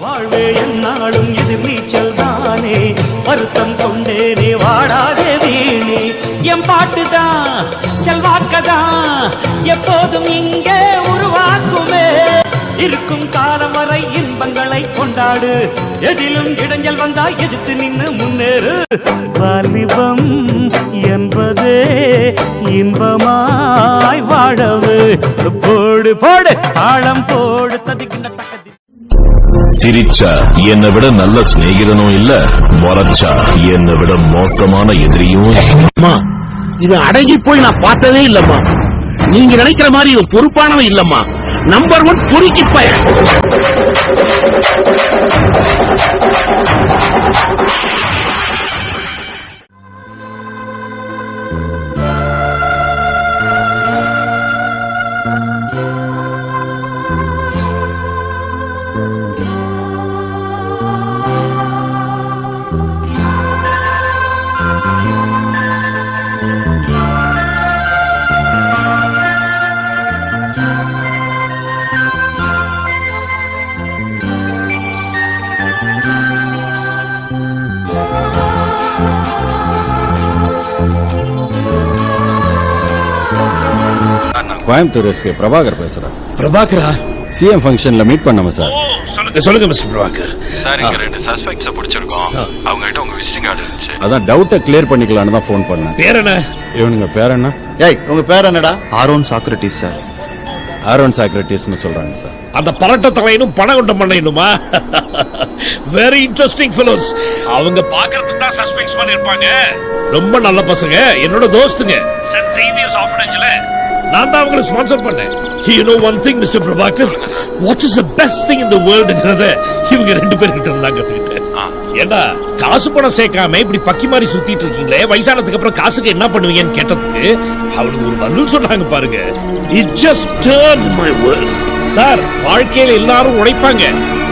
வாழ்வே என்னாலும் எதிர் நீச்சல் தானே, வருத்தம் கொண்டேனே வாடாதே வீணே. என் பாட்டுதான் செல்வாக்கதான் எப்போதும் இங்கே உருவாக்குமே. இருக்கும் காலம் வரை இன்பங்களை கொண்டாடு, எதிலும் இடைஞ்சல் வந்தா எதிர்த்து நின்று முன்னேறு. வாலிபம் என்பதே இன்பமாய் வாழவு. போடு போடு தாளம் போடு ததிக்கின்ற தக்கதி. சிரிச்சா என்னை விட நல்ல சிநேகிதனும் இல்ல, முறைச்சா என்னை விட மோசமான எதிரியும். இவன் அடங்கி போய் நான் பார்த்ததே இல்லம்மா. நீங்க நினைக்கிற மாதிரி இவன் பொறுப்பானவன் இல்லம்மா. நம்பர் 1 பொறுக்கி பையன். கோயம்புத்தூர் எஸ்பி பிரபாகர் பேசுறேன். பிரபாகரா? சிஎம் ஃபங்க்ஷன்ல மீட் பண்ணோம் சார். சொல்லுங்க மிஸ்டர் பிரபாகர். சார் இங்க 2 சஸ்பெக்ட்ஸ் பிடிச்சிருக்கோம். அவங்க கிட்ட உங்க விசிட்டிங் கார்டு இருந்துச்சு. அதான் டவுட்டை கிளியர் பண்ணிக்கலாம்னு தான் ஃபோன் பண்ணேன். பேர் என்ன? இவனுங்க பேர் என்ன? ஏய் உங்க பேர் என்னடா? Aaron Socrates sir. ஆரோன் சாக்ரட்டிஸ்னு சொல்றாங்க சார். அந்த பரட்ட தலையனும் பணகொண்டம் பண்ணையனுமா? Very interesting fellows. அவங்க பாக்குறதுக்கு தான் சஸ்பெக்ட்ஸ் மாதிரி இருப்பாங்க. ரொம்ப நல்ல பசங்க, என்னோட தோஸ்துங்க. சென்ட் சேவியர்ஸ் ஆர்ஃபனேஜ்ல நான் தான் அவங்களை ஸ்பான்சர் பண்ணேன். You know one thing Mr. Prabhakar, what is the best thing in the world ங்கறத இவங்க 2 பேர்கிட்ட இருந்தாங்க கத்துக்கிட்டேன். ஏண்டா காசு பணம் சேர்க்காம இப்படி பக்கி மாதிரி சுத்திட்டு இருக்கீங்களே, வயசானதுக்கு அப்புறம் காசுக்கு என்ன பண்ணுவீங்கன்னு கேட்டதுக்கு அவளுக்கு ஒரு பதில் சொன்னாங்க பாருங்க. It just turned my world. Sir வாழ்க்கையில எல்லாரும் உழைப்பாங்க,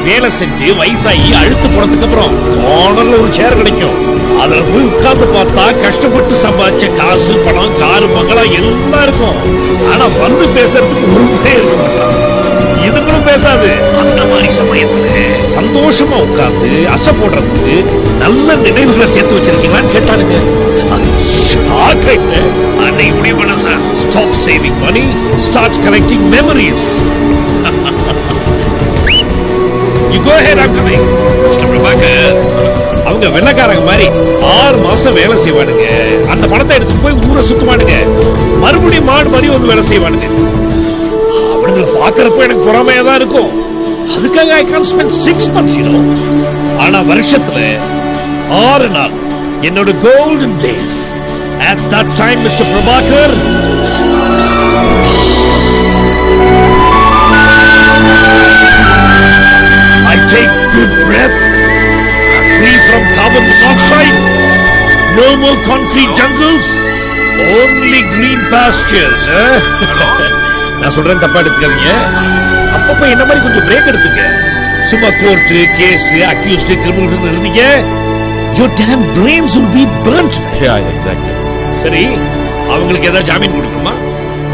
வேலை செஞ்சு வயசாகி அழுத்து போனதுக்கு அப்புறம் கார்னர்ல ஒரு சேர் கிடைக்கும். அதுல போய் உட்கார்ந்து பார்த்தா கஷ்டப்பட்டு சம்பாதிச்ச காசு பணம் காரு பங்களா எல்லாம் இருக்கும். ஆனா வந்து பேசுறதுக்கு உருப்பே இருக்க மாட்டான். இதுங்களும் பேசாது. அந்த மாதிரி சமயத்துல சந்தோஷமா உட்கார்ந்து அசை போடுறதுக்கு நல்ல நினைவுகளை சேர்த்து வச்சிருக்கீங்களான்னு கேட்டானுங்க. அன்னைக்கு முடிவு பண்ண sir, stop saving money, start collecting memories. You go ahead, I'm coming. Mr. Prabhakar, அவங்க வெள்ளக்காரங்க மாதிரி 6 மாசம் வேலை செய்வானுங்க. அந்த பணத்தை எடுத்து போய் ஊரை சுத்துவானுங்க. மறுபடியும் மாடு மாதிரி வந்து வேலை செய்வானுங்க. அவனுங்களை பாக்குறப்ப எனக்கு பொறாமையா தான் இருக்கும். அதுக்காக I can't spend 6 months, you know. ஆனா வருஷத்துல 6 நாள் என்னோட golden days. At that time, Mr. Prabhakar, I take good breath, free from carbon monoxide, no more concrete jungles, only green pastures. நான் சொல்றேன் தப்பா எடுத்துக்காதீங்க. அப்பப்ப என்ன மாதிரி கொஞ்சம் பிரேக் எடுத்துங்க. சும்மா கோர்ட் கேஸ் அக்யூஸ்ட் கிரிமினல்ஸ் இருந்தீங்க, your damn brains will be burnt. Yeah, exactly. சரி, அவங்களுக்கு ஏதாவது ஜாமீன் கொடுக்கணுமா?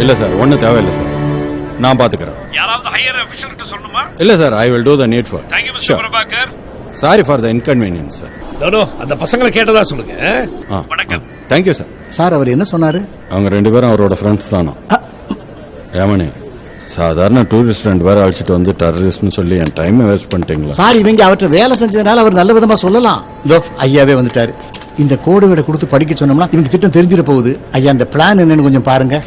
இல்ல சார், ஒன்னும் தேவையில்லை சார், நான் பாத்துக்கிறேன். யாராவது ஹையர் ஆபீசர் கிட்ட சொல்லணுமா? இல்ல sir, I will do the needful. Thank you, Mr. Prabhakar. Sorry for the inconvenience, sir. No, அந்த பசங்களை கேட்டதா சொல்லுங்க. வணக்கம். Thank you, sir. சார் அவர் என்ன சொன்னாரு? அவங்க 2 பேரும் அவரோட ஃப்ரெண்ட்ஸ் தானோ. ஏமனே, சாதாரண டூரிஸ்ட் 2 பேரை அழைச்சிட்டு வந்து டெரரிஸ்ட்னு சொல்லி என் டைம் வேஸ்ட் பண்ணிட்டீங்களா? சார் இவங்க அவர்கிட்ட வேலை செஞ்சதுனால அவர் நல்ல விதமா சொல்லலாம். ஐயாவே வந்துட்டாரு. இந்த கோடு விட கொடுத்து படிக்க சொன்னோம்னா இவங்க திட்டம் தெரிஞ்சிட போகுது. ஐயா அந்த பிளான் என்னன்னு கொஞ்சம் பாருங்க.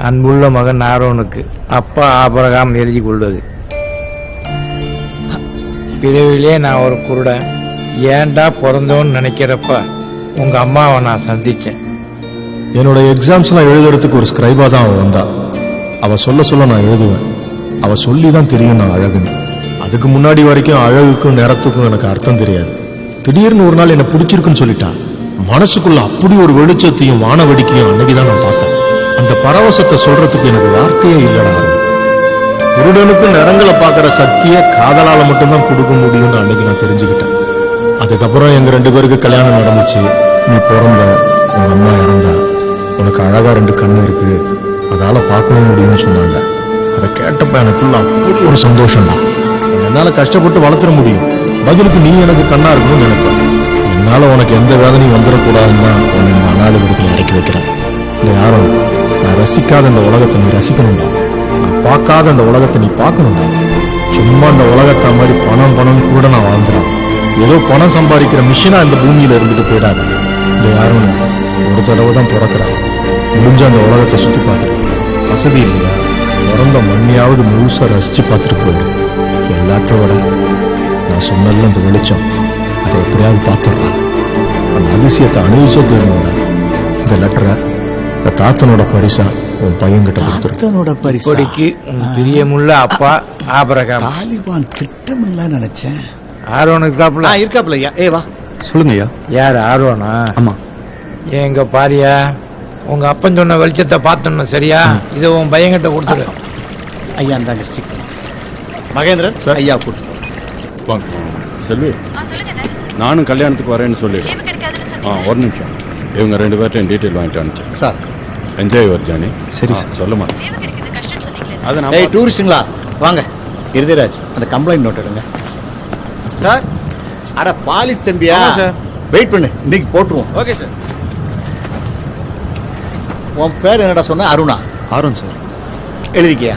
அன்புள்ள மகன் ஆரோனுக்கு அப்பா ஆபிரகாம் எழுதி கொள்வது. பிறவிலே நான் ஒரு குருடன், ஏன்டா பிறந்தோன்னு நினைக்கிறப்ப உங்க அம்மாவை நான் சந்திச்சேன். என்னோட எக்ஸாம்ஸ்லாம் எழுதுறதுக்கு ஒரு ஸ்கிரைபா தான் அவ வந்தா. அவ சொல்ல நான் எழுதுவேன். அவ சொல்லி தான் தெரியும் நான் அழகுன்னு. அதுக்கு முன்னாடி வரைக்கும் அழகுக்கும் நிறத்துக்கும் எனக்கு அர்த்தம் தெரியாது. திடீர்னு ஒரு நாள் என்ன பிடிச்சிருக்குன்னு சொல்லிட்டா. மனசுக்குள்ள அப்படி ஒரு வெளிச்சத்தையும் வான வெடிக்கையும் அன்னைக்குதான் நான் பார்த்தேன். அந்த பரவசத்தை சொல்றதுக்கு எனக்கு வார்த்தையே இல்லடா. குருடனுக்கு நிறங்களை பாக்குற சக்தியை காதலால மட்டும்தான் கொடுக்க முடியும்னு அன்னைக்கு நான் தெரிஞ்சுக்கிட்டேன். அதுக்கப்புறம் எங்க 2 பேருக்கு கல்யாணம் நடந்துச்சு. நீ பிறந்த, உங்க அம்மா இறந்தா, உனக்கு அழகா 2 கண்ணு இருக்கு, அதால பார்க்கவும் முடியும்னு சொன்னாங்க. அதை கேட்டப்ப எனக்குள்ள அப்படி ஒரு சந்தோஷம் தான். என்னால கஷ்டப்பட்டு வளர்த்துற முடியும். பதிலுக்கு நீ எனக்கு கண்ணா இருக்கணும்னு நினைப்பேன். என்னால உனக்கு எந்த வேதனையும் வந்துடக்கூடாதுன்னு தான் உன்னை இந்த அனாதை விடத்தில் இறக்கி வைக்கிறேன். இல்லை யாரும் நான் ரசிக்காத இந்த உலகத்தை நீ ரசிக்கணும்டா. நான் பார்க்காத இந்த உலகத்தை நீ பார்க்கணும்டா. சும்மா இந்த உலகத்தை மாதிரி பணம் பணம் கூட நான் வாழ்ந்துடான். ஏதோ பணம் சம்பாதிக்கிற மிஷினா இந்த பூமியில இருந்துட்டு போயிடாது. இல்லை யாரும் ஒரு தடவை தான் பிறக்கிறான். முடிஞ்ச அந்த உலகத்தை சுத்தி பார்த்துட்டு வசதி இல்லையா பிறந்த மண்ணையாவது முழுசா ரசிச்சு பார்த்துட்டு போயிடும். எல்லாத்தையும் விட நான் சொன்னல இந்த வெளிச்சம் அதை எப்படியாவது பார்த்துடலாம். அந்த அதிசயத்தை அனுபவிச்சே தெரியும்டா. இந்த லெட்டரை இந்த தாத்தனோட பரிசா உன் பையன்கிட்ட கொடுத்துரு. தாத்தனோட பரிசா? இப்படிக்கு உன் பிரியமுள்ள அப்பா ஆபிரகாம். தாலிபான் திட்டமில்ல நினைச்சேன். ஆரோன் இருக்காப்புல? இருக்காப்புல ஐயா. வா சொல்லுங்க ஐயா. யார் ஆரோனா? ஆமா. எங்க பாரியா, உங்க அப்பன் சொன்ன வெளிச்சத்தை பார்த்தோம் சரியா? இதை உன் பையன்கிட்ட கொடுத்துரு. ஐயா இந்தாங்க ஸ்டிக். மகேந்திரன் ஐயா கூட்டு செல்வி, நானும் கல்யாணத்துக்கு வரேன்னு சொல்லிடு. ஒரு நிமிஷம். இவங்க 2 பேர்ட்டையும் டீட்டெயில் வாங்கிட்டு அனுப்பிச்சேன் சார். Enjoy your journey. சரி சொல்லுமா. அது ஏய் டூரிஸ்டுங்களா வாங்க. இருதராஜ் அந்த கம்ப்ளைண்ட் நோட் எடுங்க சார். அட பாலிஸ் தம்பியா சார். வெயிட் பண்ணு, இன்னைக்கு போட்டுருவோம். Okay sir. உன் பேர் என்னடா சொன்ன? அருணா? Aaron sir. எழுதிக்கியா?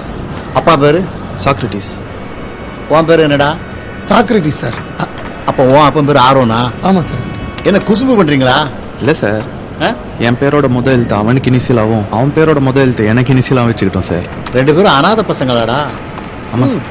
அப்பா பேரு? சாக்ரட்டிஸ். உன் பேரு என்னடா? Socrates sir. அப்போ உன் அப்பன் பேரு ஆரோனா? ஆமா சார். என்ன குசும்பு பண்றீங்களா? இல்ல சார், என் பேரோட முதல் எழுத்து அவனுக்கு இனிசியலாகவும் அவன் பேரோட முதல் எழுத்து எனக்கு இனிசியலாகவும் வச்சுக்கிட்டோம் சார். 2 பேரும் அனாதை பசங்களாடா? ஆமா சார்.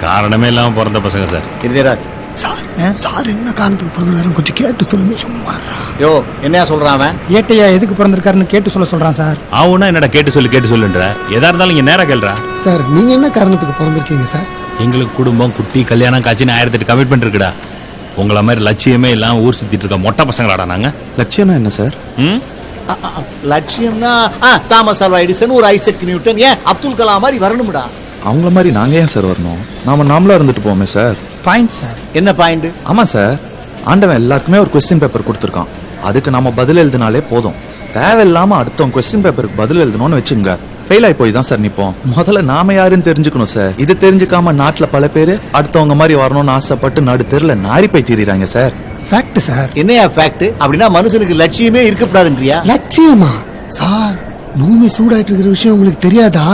காரணமே இல்லாம பிறந்த பசங்க சார். இருதராஜ் சார் சார் என்ன காரணத்துக்கு பிறந்தாரு கொஞ்சம் கேட்டு சொல்லுங்க. சும்மா யோ என்னையா சொல்றான் அவன்? ஏட்டையா எதுக்கு பிறந்திருக்காருன்னு கேட்டு சொல்றான் சார். அவனா என்னடா கேட்டு சொல்லுன்ற? எதா இருந்தாலும் இங்க நேரா கேள்றா. சார் நீங்க என்ன காரணத்துக்கு பிறந்திருக்கீங்க சார்? எங்களுக்கு குடும்பம், குட்டி, கல்யாணம் காட்சின்னு 1008 கமிட்மெண்ட் இருக்குடா. உங்கள மாதிரி லட்சியமே இல்லாம ஊர் சுத்திட்டு இருக்க மொட்டை பசங்களாடா நாங்க. லட்சியம்னா என்ன சார்? லட்சியம்னா தாமஸ் ஆல்வா எடிசன், ஒரு ஐசக் நியூட்டன், ஏன் அப்துல் கலாம் மாதிரி வரணும்டா. அவங்கள மாதிரி நாங்க ஏன் சார் வரணும்? நாமளா இருந்துட்டு போமே சார். Point sir. என்ன பாயிண்ட்? ஆமா சார், ஆண்டவன் எல்லாருக்குமே ஒரு கொஸ்டின் பேப்பர் கொடுத்துருக்கான். அதுக்கு நம்ம பதில் எழுதினாலே போதும். தேவையில்லாம அடுத்தவங்க கொஸ்டின் பேப்பருக்கு பதில் எழுதணும்னு வச்சுங்க, ஃபெயில் ஆகி போய் தான் சார் நிப்போம். முதல்ல நாம யாருன்னு தெரிஞ்சுக்கணும் சார். இது தெரிஞ்சுக்காம நாட்டுல பல பேரு அடுத்தவங்க மாதிரி வரணும்னு ஆசைப்பட்டு நடு தெருல நாரி போய் தீர்றாங்க சார். Fact sir. என்னையா ஃபேக்ட்? அப்படின்னா மனுஷனுக்கு லட்சியமே இருக்கக்கூடாதுன்றியா? லட்சியமா சார்? பூமி சூடாயிட்டு இருக்கிற விஷயம் உங்களுக்கு தெரியாதா?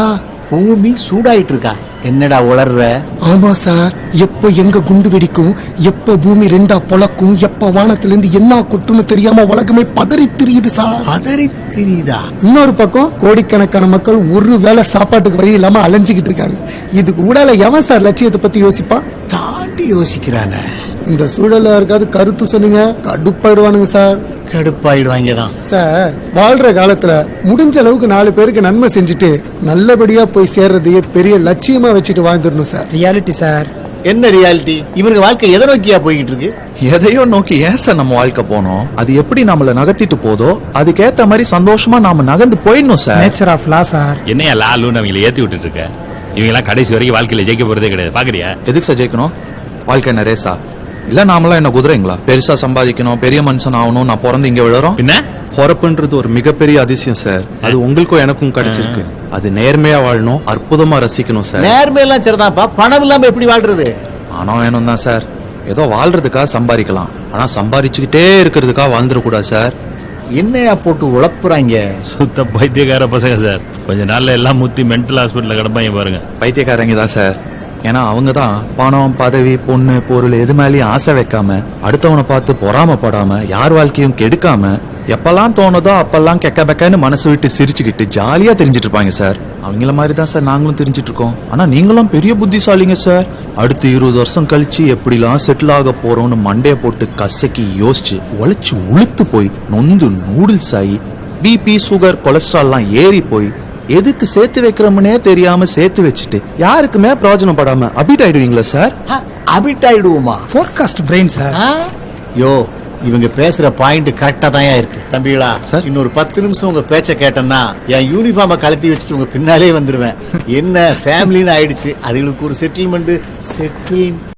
பூமி சூடாயிட்டு இருக்கா? என்னடா உளர்ற? ஆமா சார். எப்ப எங்க குண்டு வெடிக்கும், எப்ப பூமி 2ஆ பொளக்கும், எப்ப வானத்துல இருந்து என்ன கொட்டுன்னு தெரியாம உலகமே பதறி தெரியுது சார். பதறி தெரியுதா? இன்னொரு பக்கம் கோடிக்கணக்கான மக்கள் ஒரு வேளை சாப்பாட்டுக்கு வழி இல்லாம அலைஞ்சுக்கிட்டு இருக்காங்க. இதுக்கு ஊடால எவன் சார் லட்சியத்தை பத்தி யோசிப்பான்? தாண்டி யோசிக்கிறானே. இந்த சூழல்ல இருக்காது கருத்து சொன்னீங்க கடுப்பாயிடுவானுங்க சார். கடுப்பாயிடுவாங்க தான் சார். வாழ்ற காலத்துல முடிஞ்ச அளவுக்கு 4 பேருக்கு நன்மை செஞ்சுட்டு நல்லபடியா போய் சேர்றதையே பெரிய லட்சியமா வச்சுட்டு வாழ்ந்துடணும் சார். Reality sir. என்ன ரியாலிட்டி? இவனுக்கு வாழ்க்கை எதை நோக்கியா போய்கிட்டு இருக்கு? எதையோ நோக்கி ஏன் சார் நம்ம வாழ்க்கை போனோம்? அது எப்படி நம்மள நகர்த்திட்டு போதோ அதுக்கேத்த மாதிரி சந்தோஷமா நாம நகர்ந்து போயிடணும் sir. Nature of law sir. என்னையா லாலுன்னு அவங்களை ஏத்தி விட்டுட்டு இருக்க? இவங்க எல்லாம் கடைசி வரைக்கும் வாழ்க்கையில ஜெயிக்க போறதே கிடையாது. பாக்குறியா? எதுக்கு சார் ஜெயிக்கணும்? வாழ்க்கை என்ன ரேஸா? இல்ல நாமெல்லாம் என்ன குதிரைங்களா? பெருசா சம்பாதிக்கணும், பெரிய மனுஷன் ஆகணும், நான் பிறந்து இங்க விழுறோம். என்ன பொறப்புன்றது ஒரு மிகப்பெரிய அதிசயம் சார். அது உங்களுக்கும் எனக்கும் கிடைச்சிருக்கு. அது நேர்மையா வாழணும், அற்புதமா ரசிக்கணும் சார். நேர்மையெல்லாம் சரிதான்ப்பா, பணம் இல்லாம எப்படி வாழ்றது? பணம் வேணும் தான் சார். ஏதோ வாழ்றதுக்காக சம்பாதிக்கலாம், ஆனா சம்பாதிச்சுக்கிட்டே இருக்கிறதுக்காக வாழ்ந்துடக்கூடாது சார். என்னையா போட்டு உழப்புறாங்க? சுத்த பைத்தியக்கார பசங்க சார். கொஞ்ச நாள்ல எல்லாம் முத்தி மென்டல் ஹாஸ்பிட்டல்ல கிடப்பாங்க பாருங்க. பைத்தியக்காரங்க தான் சார். ஏன்னா அவங்க தான் பணம், பதவி, பொண்ணு, பொருள் எது மேலேயும் ஆசை வைக்காம, அடுத்தவனை பார்த்து பொறாமப்படாம, யார் வாழ்க்கையும் கெடுக்காம, எப்பெல்லாம் தோணுதோ அப்பெல்லாம் கெக்க பெக்கன்னு மனசு விட்டு சிரிச்சுக்கிட்டு ஜாலியா தெரிஞ்சிட்டு இருப்பாங்க சார். அவங்கள மாதிரி தான் சார் நாங்களும் தெரிஞ்சிட்டு இருக்கோம். ஆனா நீங்களும் பெரிய புத்திசாலிங்க சார். அடுத்து 20 வருஷம் கழிச்சு எப்படிலாம் செட்டில் ஆக போறோம்னு மண்டைய போட்டு கசக்கி யோசிச்சு உழைச்சு உளுத்து போய் நொந்து நூடுல்ஸ் ஆகி பிபி, சுகர், கொலஸ்ட்ரால்லாம் ஏறி போய் எதுக்கு சேர்த்து வைக்கிறோம்னே தெரியாம சேர்த்து வச்சுட்டு யாருக்குமே பிரயோஜனப்படாம அபிட் ஆயிடுவீங்களா சார்? அபிட் ஆயிடுவோமா? Forecast brain sir. யோ இவங்க பேசுற பாயிண்ட் கரெக்டா தான் இருக்கு தம்பிகளா. இன்னொரு 10 நிமிஷம் உங்க பேச்ச கேட்டேன்னா என் யூனிஃபார்மை கழட்டி வச்சுட்டு உங்க பின்னாலே வந்துருவேன். என்ன ஃபேமிலின்னு ஆயிடுச்சு. அதுகளுக்கு ஒரு செட்டில்மெண்ட்